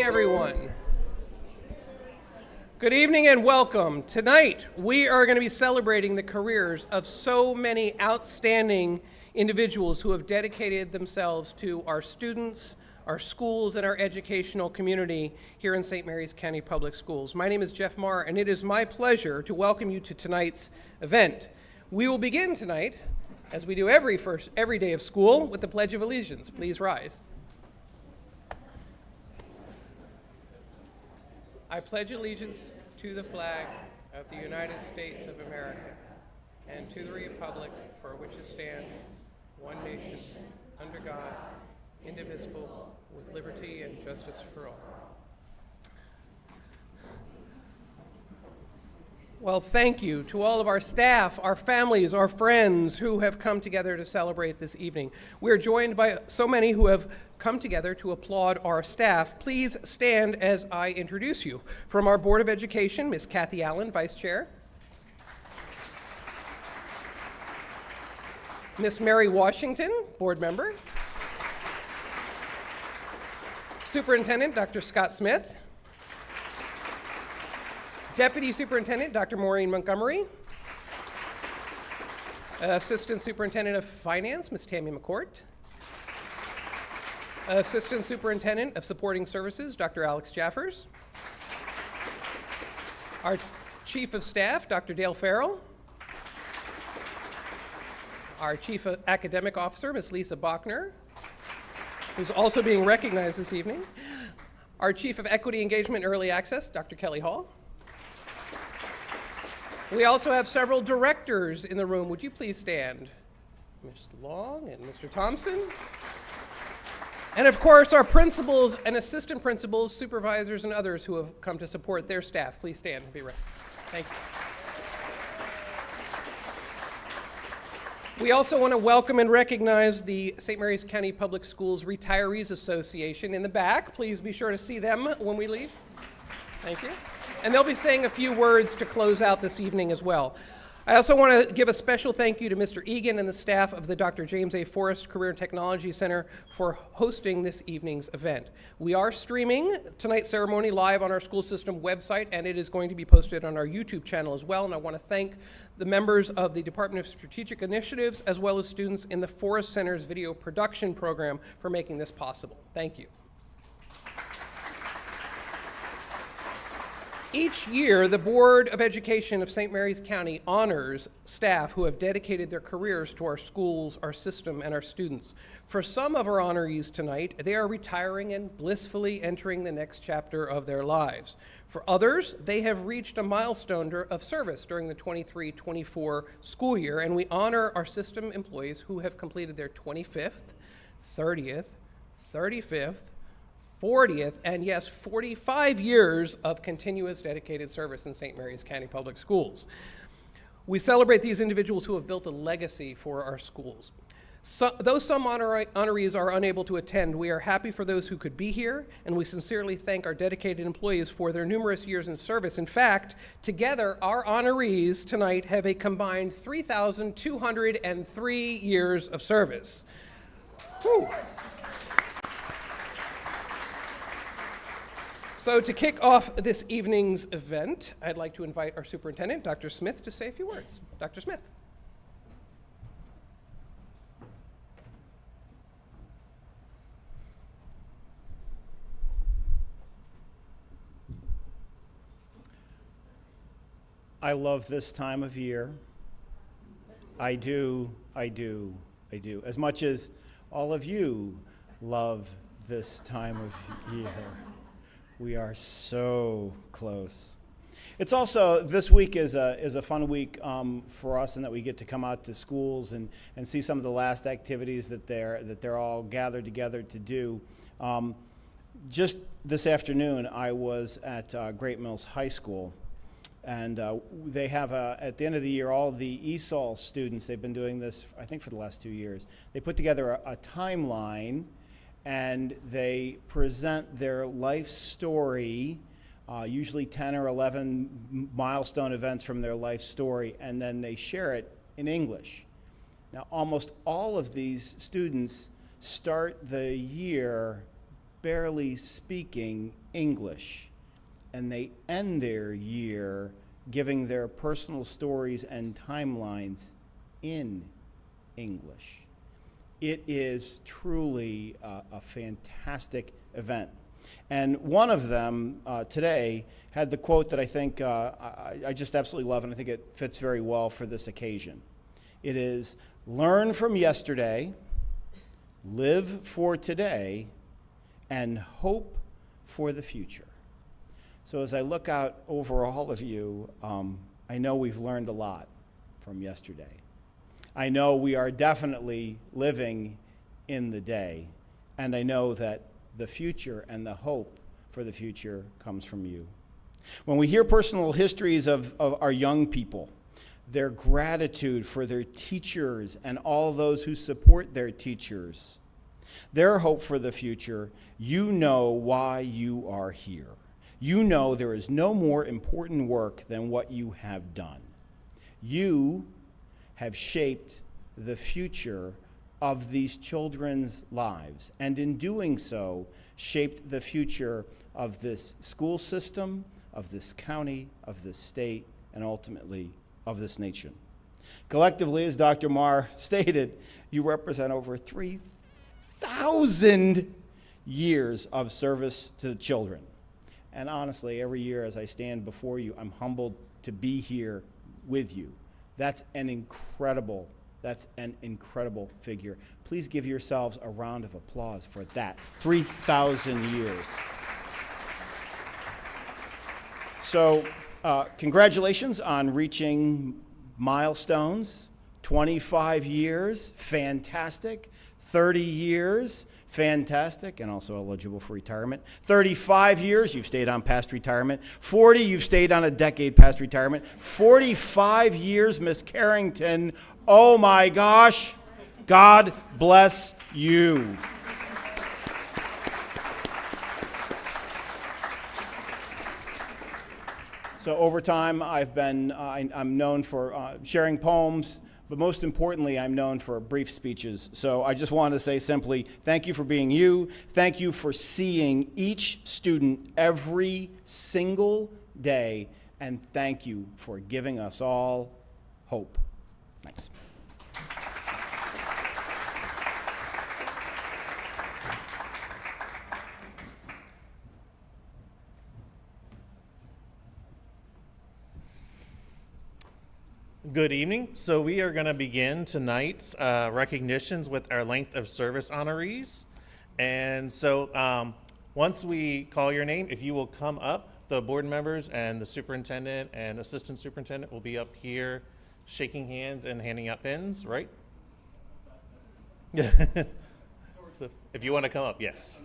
everyone. Good evening and welcome. Tonight, we are going to be celebrating the careers of so many outstanding individuals who have dedicated themselves to our students, our schools, and our educational community here in St. Mary's County Public Schools. My name is Jeff Marr, and it is my pleasure to welcome you to tonight's event. We will begin tonight, as we do every day of school, with the Pledge of Allegiance. Please rise. I pledge allegiance to the flag of the United States of America and to the republic for which it stands, one nation, under God, indivisible, with liberty and justice for all. Well, thank you to all of our staff, our families, our friends who have come together to celebrate this evening. We are joined by so many who have come together to applaud our staff. Please stand as I introduce you. From our Board of Education, Ms. Kathy Allen, Vice Chair. Ms. Mary Washington, Board Member. Superintendent, Dr. Scott Smith. Deputy Superintendent, Dr. Maureen Montgomery. Assistant Superintendent of Finance, Ms. Tammy McCourt. Assistant Superintendent of Supporting Services, Dr. Alex Jaffers. Our Chief of Staff, Dr. Dale Farrell. Our Chief Academic Officer, Ms. Lisa Bachner, who's also being recognized this evening. Our Chief of Equity Engagement and Early Access, Dr. Kelly Hall. We also have several directors in the room. Would you please stand? Mr. Long and Mr. Thompson. And of course, our principals and assistant principals, supervisors, and others who have come to support their staff. Please stand and be ready. Thank you. We also want to welcome and recognize the St. Mary's County Public Schools Retirees Association in the back. Please be sure to see them when we leave. Thank you. And they'll be saying a few words to close out this evening as well. I also want to give a special thank you to Mr. Egan and the staff of the Dr. James A. Forrest Career and Technology Center for hosting this evening's event. We are streaming tonight's ceremony live on our school system website, and it is going to be posted on our YouTube channel as well. And I want to thank the members of the Department of Strategic Initiatives as well as students in the Forrest Center's video production program for making this possible. Thank you. Each year, the Board of Education of St. Mary's County honors staff who have dedicated their careers to our schools, our system, and our students. For some of our honorees tonight, they are retiring and blissfully entering the next chapter of their lives. For others, they have reached a milestone of service during the 23-24 school year, and we honor our system employees who have completed their 25th, 30th, 35th, 40th, and yes, 45 years of continuous dedicated service in St. Mary's County Public Schools. We celebrate these individuals who have built a legacy for our schools. Though some honorees are unable to attend, we are happy for those who could be here, and we sincerely thank our dedicated employees for their numerous years in service. In fact, together, our honorees tonight have a combined 3,203 years of service. Whew. So to kick off this evening's event, I'd like to invite our superintendent, Dr. Smith, to say a few words. Dr. Smith. I love this time of year. I do. As much as all of you love this time of year. We are so close. It's also, this week is a fun week for us in that we get to come out to schools and see some of the last activities that they're all gathered together to do. Just this afternoon, I was at Great Mills High School, and they have, at the end of the year, all the ESOL students, they've been doing this, I think, for the last 2 years. They put together a timeline, and they present their life story, usually 10 or 11 milestone events from their life story, and then they share it in English. Now, almost all of these students start the year barely speaking English, and they end their year giving their personal stories and timelines in English. It is truly a fantastic event. And one of them today had the quote that I think I just absolutely love, and I think it fits very well for this occasion. It is, "Learn from yesterday, live for today, and hope for the future." So as I look out over all of you, I know we've learned a lot from yesterday. I know we are definitely living in the day, and I know that the future and the hope for the future comes from you. When we hear personal histories of our young people, their gratitude for their teachers and all those who support their teachers, their hope for the future, you know why you are here. You know there is no more important work than what you have done. You have shaped the future of these children's lives, and in doing so, shaped the future of this school system, of this county, of this state, and ultimately of this nation. Collectively, as Dr. Marr stated, you represent over 3,000 years of service to the children. And honestly, every year as I stand before you, I'm humbled to be here with you. That's an incredible figure. Please give yourselves a round of applause for that. 3,000 years. So, congratulations on reaching milestones. 25 years, fantastic. 30 years, fantastic, and also eligible for retirement. 35 years, you've stayed on past retirement. 40, you've stayed on a decade past retirement. 45 years, Miss Carrington. Oh my gosh, God bless you. So over time, I'm known for sharing poems, but most importantly, I'm known for brief speeches. So I just want to say simply, thank you for being you. Thank you for seeing each student every single day. And thank you for giving us all hope. Thanks. Good evening. So we are going to begin tonight's recognitions with our length of service honorees. And so once we call your name, if you will come up, the board members and the superintendent and assistant superintendent will be up here shaking hands and handing out pins, right? So if you want to come up, yes.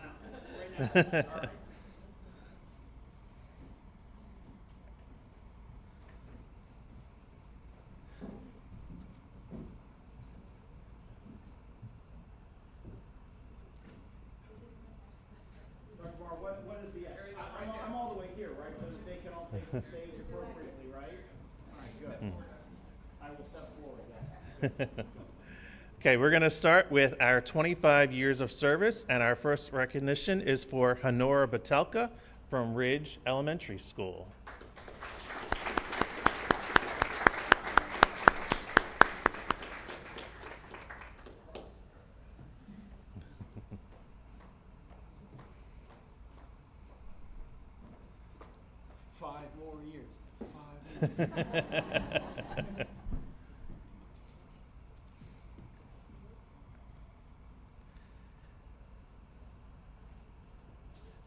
I'm all the way here, right, so that they can all take the stage appropriately, right? All right, good. I will step forward. Okay, we're going to start with our 25 years of service, and our first recognition is for Honora Batelka from Ridge Elementary School. Five more years.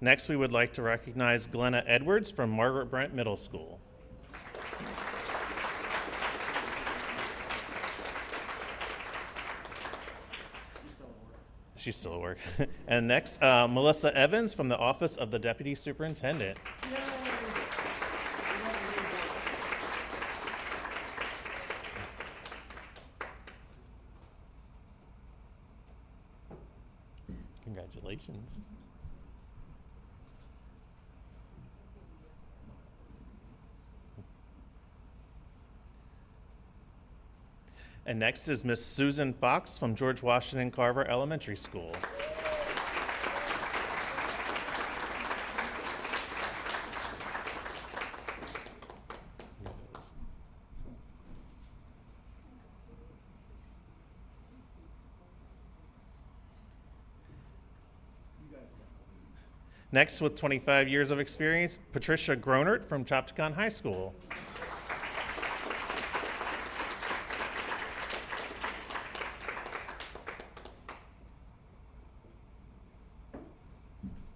Next, we would like to recognize Glenna Edwards from Margaret Brent Middle School. She's still at work. And next, Melissa Evans from the Office of the Deputy Superintendent. Congratulations. And next is Miss Susan Fox from George Washington Carver Elementary School. Next, with 25 years of experience, Patricia Gronert from Chopticon High School.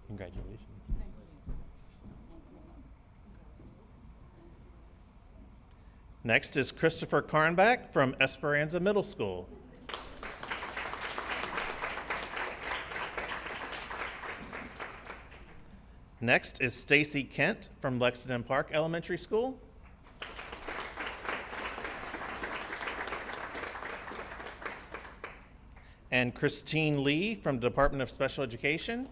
Congratulations. Next is Christopher Karnbach from Esperanza Middle School. Next is Stacy Kent from Lexington Park Elementary School. And Christine Lee from the Department of Special Education.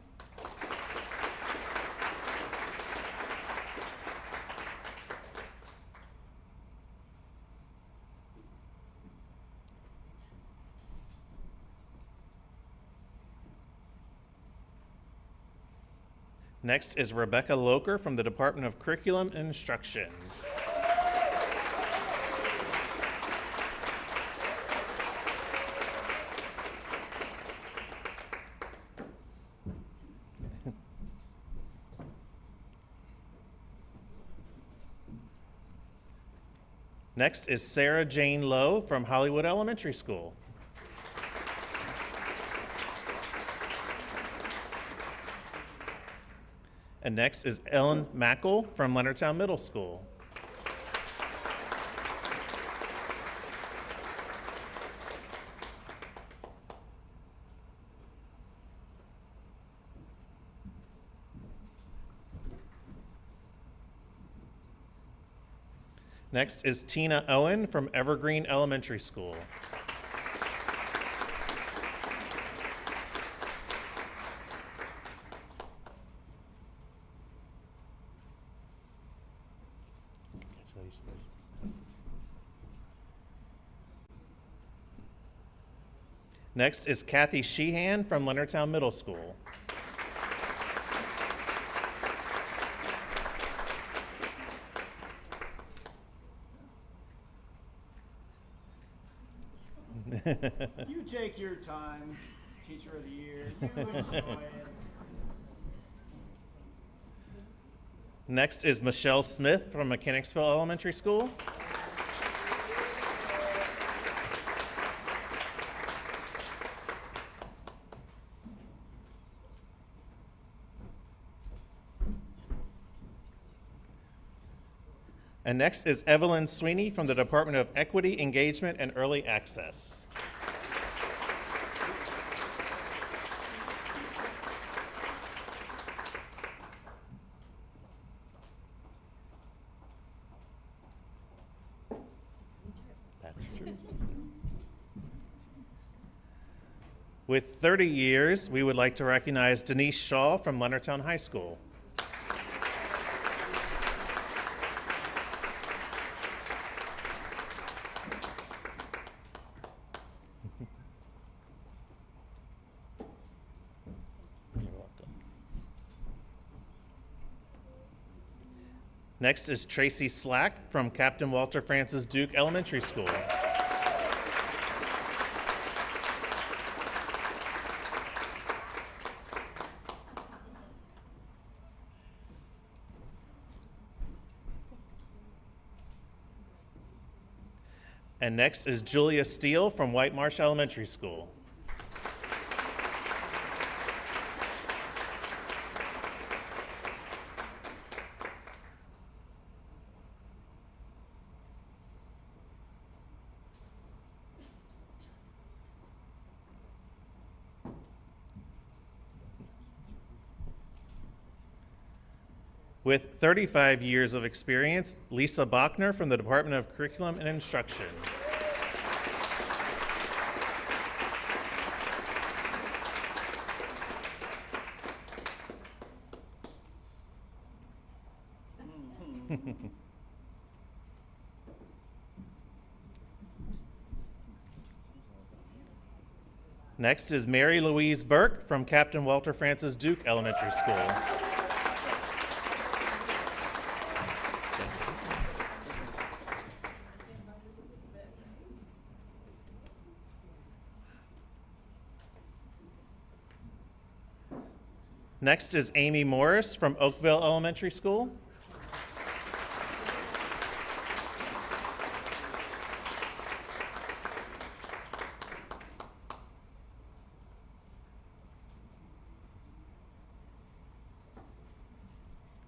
Next is Rebecca Loker from the Department of Curriculum and Instruction. Next is Sarah Jane Lowe from Hollywood Elementary School. And next is Ellen Mackle from Leonardtown Middle School. Next is Tina Owen from Evergreen Elementary School. Congratulations. Next is Kathy Sheehan from Leonardtown Middle School. You take your time, Teacher of the Year. You enjoy it. Next is Michelle Smith from Mechanicsville Elementary School. And next is Evelyn Sweeney from the Department of Equity, Engagement, and Early Access. That's true. With 30 years, we would like to recognize Denise Shaw from Leonardtown High School. You're welcome. Next is Tracy Slack from Captain Walter Francis Duke Elementary School. And next is Julia Steele from White Marsh Elementary School. With 35 years of experience, Lisa Bachner from the Department of Curriculum and Instruction. Next is Mary Louise Burke from Captain Walter Francis Duke Elementary School. Next is Amy Morris from Oakville Elementary School.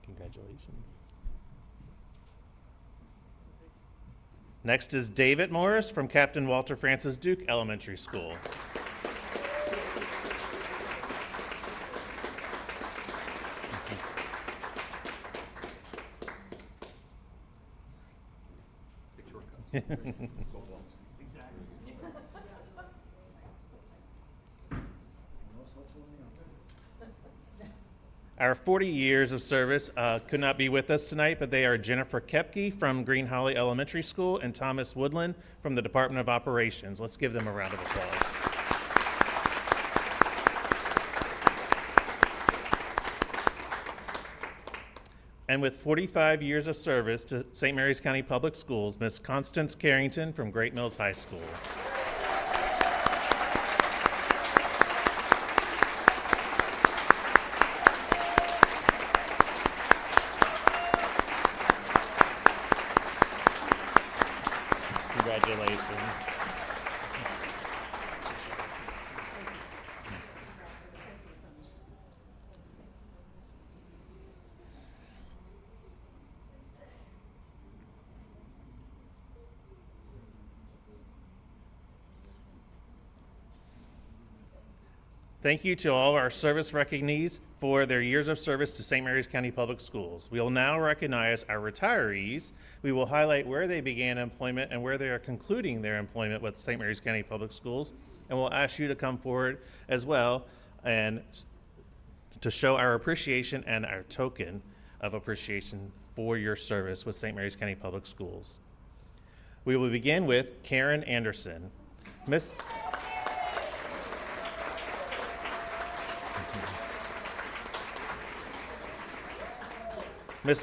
Congratulations. Next is David Morris from Captain Walter Francis Duke Elementary School. Our 40 years of service could not be with us tonight, but they are Jennifer Kepke from Green Holly Elementary School and Thomas Woodland from the Department of Operations. Let's give them a round of applause. And with 45 years of service to St. Mary's County Public Schools, Miss Constance Carrington from Great Mills High School. Congratulations. Thank you to all our service recognees for their years of service to St. Mary's County Public Schools. We will now recognize our retirees. We will highlight where they began employment and where they are concluding their employment with St. Mary's County Public Schools. And we'll ask you to come forward as well and to show our appreciation and our token of appreciation for your service with St. Mary's County Public Schools. We will begin with Karen Anderson. Miss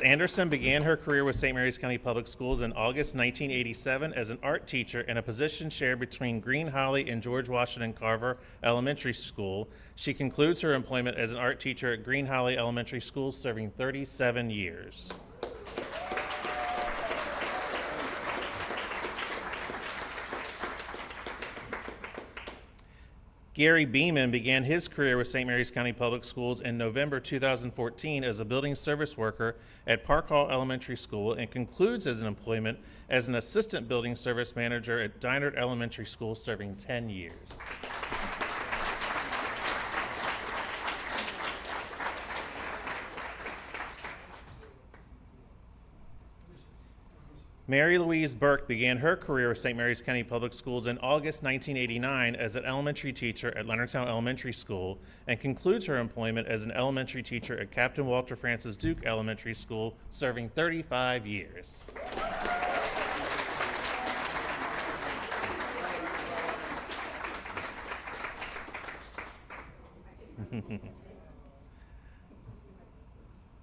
Anderson began her career with St. Mary's County Public Schools in August 1987 as an art teacher in a position shared between Green Holly and George Washington Carver Elementary School. She concludes her employment as an art teacher at Green Holly Elementary School, serving 37 years. Gary Beeman began his career with St. Mary's County Public Schools in November 2014 as a building service worker at Park Hall Elementary School and concludes his employment as an assistant building service manager at Dinard Elementary School, serving 10 years. Mary Louise Burke began her career with St. Mary's County Public Schools in August 1989 as an elementary teacher at Leonardtown Elementary School and concludes her employment as an elementary teacher at Captain Walter Francis Duke Elementary School, serving 35 years.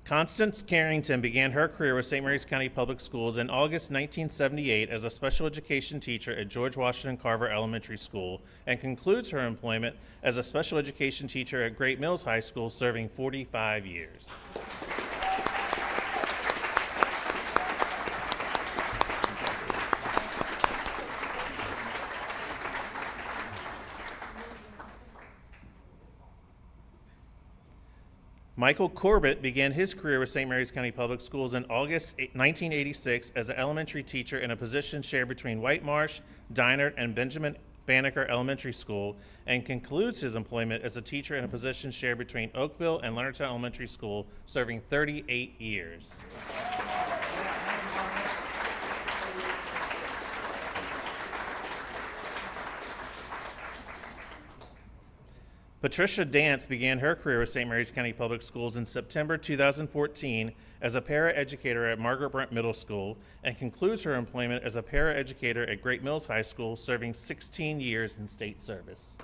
Constance Carrington began her career with St. Mary's County Public Schools in August 1978 as a special education teacher at George Washington Carver Elementary School and concludes her employment as a special education teacher at Great Mills High School, serving 45 years. Michael Corbett began his career with St. Mary's County Public Schools in August 1986 as an elementary teacher in a position shared between White Marsh, Dinard, and Benjamin Banneker Elementary School, and concludes his employment as a teacher in a position shared between Oakville and Leonardtown Elementary School, serving 38 years. Patricia Dance began her career with St. Mary's County Public Schools in September 2014 as a para-educator at Margaret Brent Middle School and concludes her employment as a para-educator at Great Mills High School, serving 16 years in state service.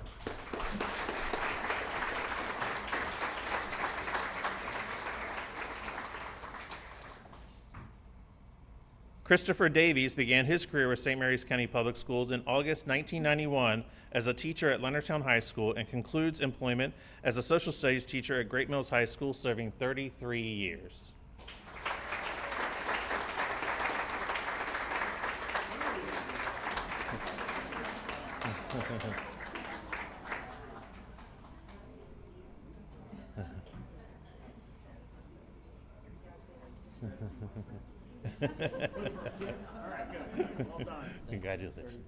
Christopher Davies began his career with St. Mary's County Public Schools in August 1991 as a teacher at Leonardtown High School and concludes employment as a social studies teacher at Great Mills High School, serving 33 years. Congratulations.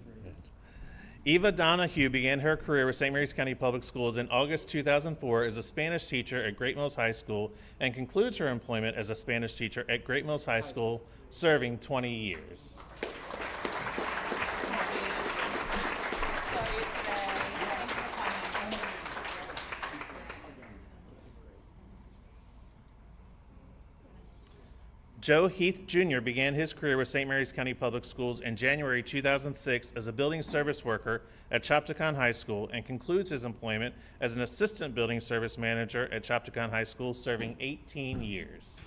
Eva Donahue began her career with St. Mary's County Public Schools in August 2004 as a Spanish teacher at Great Mills High School and concludes her employment as a Spanish teacher at Great Mills High School, serving 20 years. Joe Heath Jr. began his career with St. Mary's County Public Schools in January 2006 as a building service worker at Chopticon High School and concludes his employment as an assistant building service manager at Chopticon High School, serving 18 years.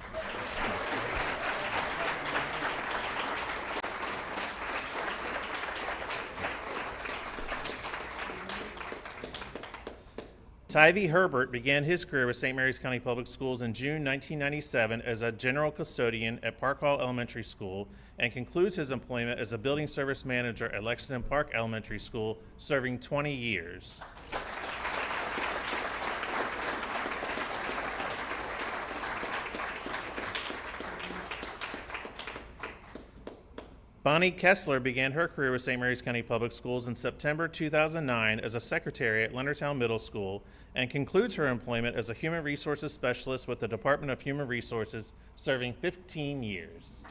Tyvee Herbert began his career with St. Mary's County Public Schools in June 1997 as a general custodian at Park Hall Elementary School and concludes his employment as a building service manager at Lexington Park Elementary School, serving 20 years. Bonnie Kessler began her career with St. Mary's County Public Schools in September 2009 as a secretary at Leonardtown Middle School and concludes her employment as a human resources specialist with the Department of Human Resources, serving 15 years.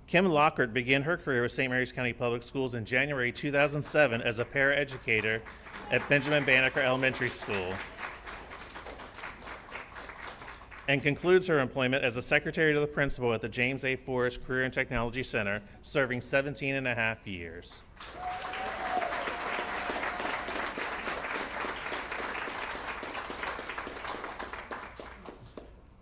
Kim Lockhart began her career with St. Mary's County Public Schools in January 2007 as a paraeducator at Benjamin Banneker Elementary School and concludes her employment as a secretary to the principal at the James A. Forrest Career and Technology Center, serving 17 and a half years.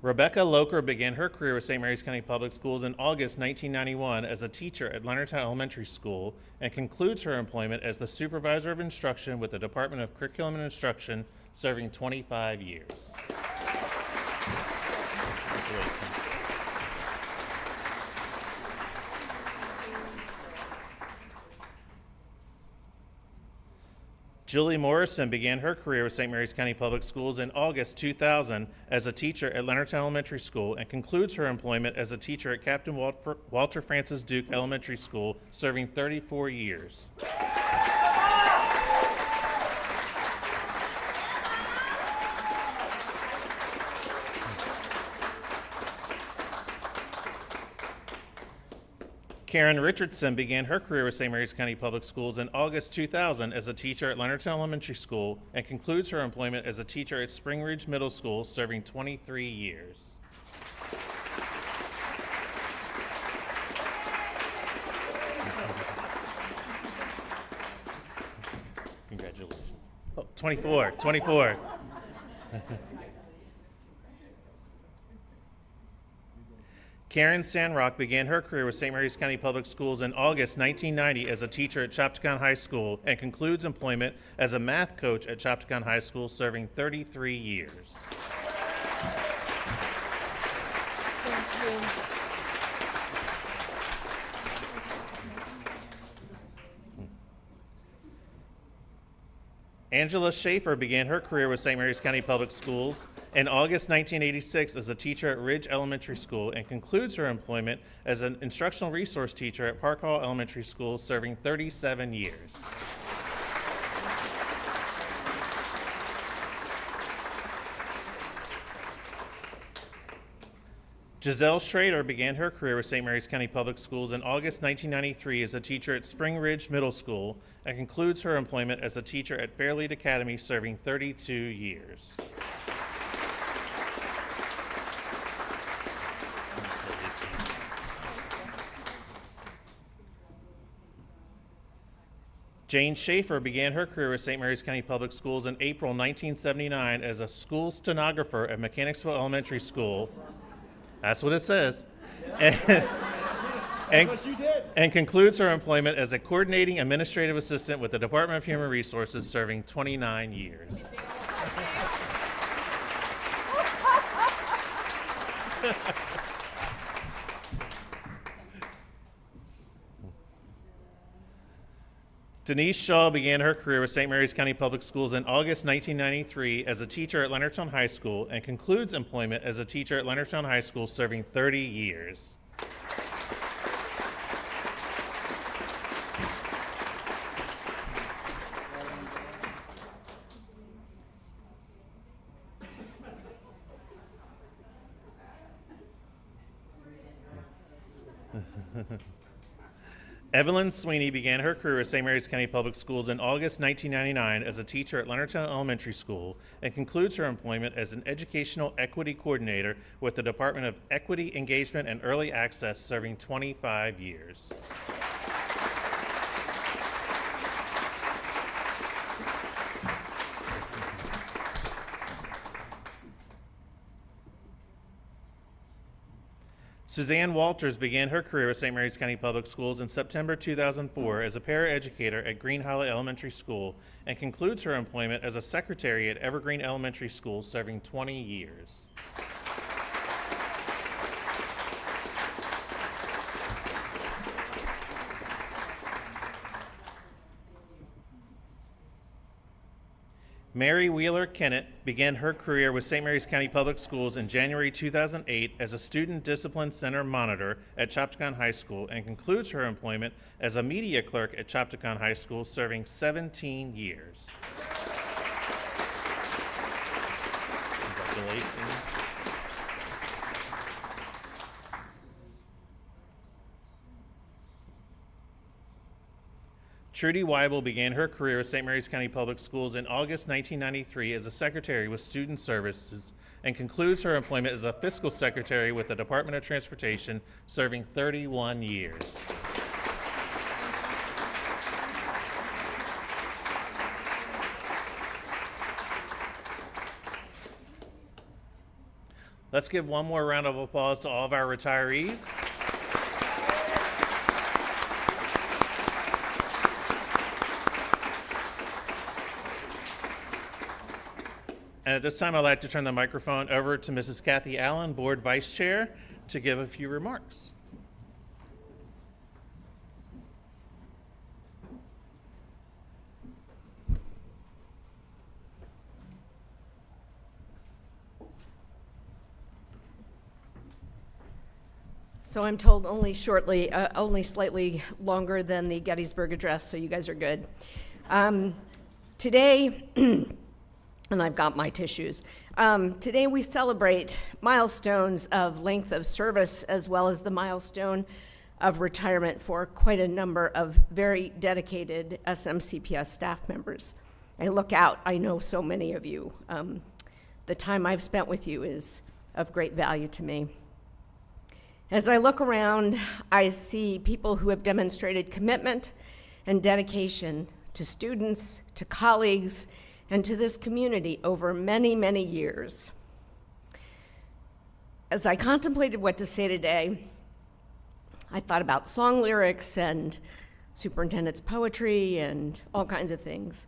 Rebecca Locher began her career with St. Mary's County Public Schools in August 1991 as a teacher at Leonardtown Elementary School and concludes her employment as the supervisor of instruction with the Department of Curriculum and Instruction, serving 25 years. Julie Morrison began her career with St. Mary's County Public Schools in August 2000 as a teacher at Leonardtown Elementary School and concludes her employment as a teacher at Captain Walter Francis Duke Elementary School, serving 34 years. Karen Richardson began her career with St. Mary's County Public Schools in August 2000 as a teacher at Leonardtown Elementary School and concludes her employment as a teacher at Spring Ridge Middle School, serving 23 years. Congratulations. Oh, 24. Karen Sandrock began her career with St. Mary's County Public Schools in August 1990 as a teacher at Chopticon High School and concludes employment as a math coach at Chopticon High School, serving 33 years. Angela Schaefer began her career with St. Mary's County Public Schools in August 1986 as a teacher at Ridge Elementary School and concludes her employment as an instructional resource teacher at Park Hall Elementary School, serving 37 years. Giselle Schrader began her career with St. Mary's County Public Schools in August 1993 as a teacher at Spring Ridge Middle School and concludes her employment as a teacher at Fairlead Academy, serving 32 years. Jane Schaefer began her career with St. Mary's County Public Schools in April 1979 as a school stenographer at Mechanicsville Elementary School. That's what it says. And concludes her employment as a coordinating administrative assistant with the Department of Human Resources, serving 29 years. Denise Shaw began her career with St. Mary's County Public Schools in August 1993 as a teacher at Leonardtown High School and concludes employment as a teacher at Leonardtown High School, serving 30 years. Evelyn Sweeney began her career at St. Mary's County Public Schools in August 1999 as a teacher at Leonardtown Elementary School and concludes her employment as an educational equity coordinator with the Department of Equity, Engagement, and Early Access, serving 25 years. Suzanne Walters began her career at St. Mary's County Public Schools in September 2004 as a paraeducator at Green Hollow Elementary School and concludes her employment as a secretary at Evergreen Elementary School, serving 20 years. Mary Wheeler Kennett began her career with St. Mary's County Public Schools in January 2008 as a Student Discipline Center monitor at Chopticon High School and concludes her employment as a media clerk at Chopticon High School, serving 17 years. Congratulations. Trudy Weibel began her career at St. Mary's County Public Schools in August 1993 as a secretary with Student Services and concludes her employment as a fiscal secretary with the Department of Transportation, serving 31 years. Let's give one more round of applause to all of our retirees. And at this time, I'd like to turn the microphone over to Mrs. Kathy Allen, Board Vice Chair, to give a few remarks. So I'm told only slightly longer than the Gettysburg Address, so you guys are good. Today, and I've got my tissues. Today we celebrate milestones of length of service as well as the milestone of retirement for quite a number of very dedicated SMCPS staff members. I look out, I know so many of you. The time I've spent with you is of great value to me. As I look around, I see people who have demonstrated commitment and dedication to students, to colleagues, and to this community over many, many years. As I contemplated what to say today, I thought about song lyrics and superintendent's poetry and all kinds of things.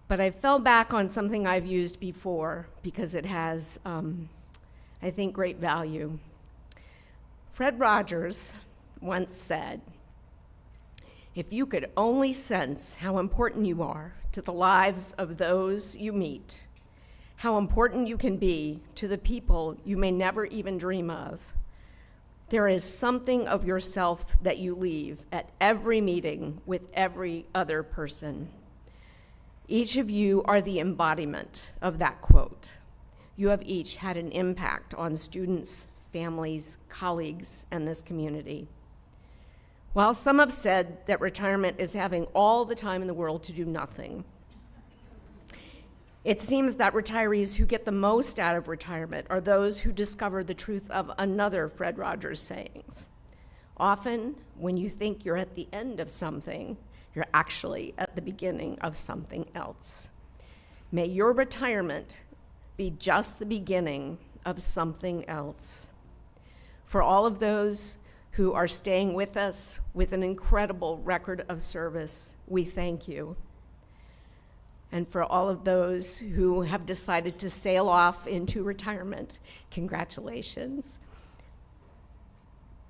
But I fell back on something I've used before because it has, I think, great value. Fred Rogers once said, "If you could only sense how important you are to the lives of those you meet, how important you can be to the people you may never even dream of, there is something of yourself that you leave at every meeting with every other person." Each of you are the embodiment of that quote. You have each had an impact on students, families, colleagues, and this community. While some have said that retirement is having all the time in the world to do nothing, it seems that retirees who get the most out of retirement are those who discover the truth of another Fred Rogers sayings. Often, when you think you're at the end of something, You're actually at the beginning of something else. May your retirement be just the beginning of something else. For all of those who are staying with us with an incredible record of service, we thank you. And for all of those who have decided to sail off into retirement, congratulations.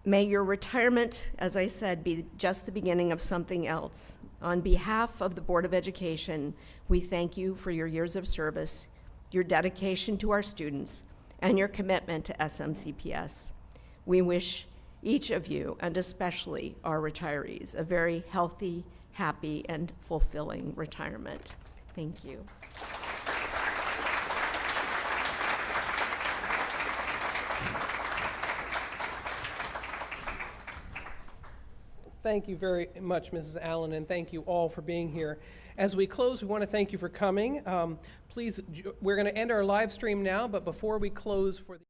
May your retirement, as I said, be just the beginning of something else. On behalf of the Board of Education, we thank you for your years of service, your dedication to our students, and your commitment to SMCPS. We wish each of you, and especially our retirees, a very healthy, happy, and fulfilling retirement. Thank you. Thank you very much, Mrs. Allen, and thank you all for being here. As we close, we want to thank you for coming. Please, we're going to end our live stream now, but before we close for the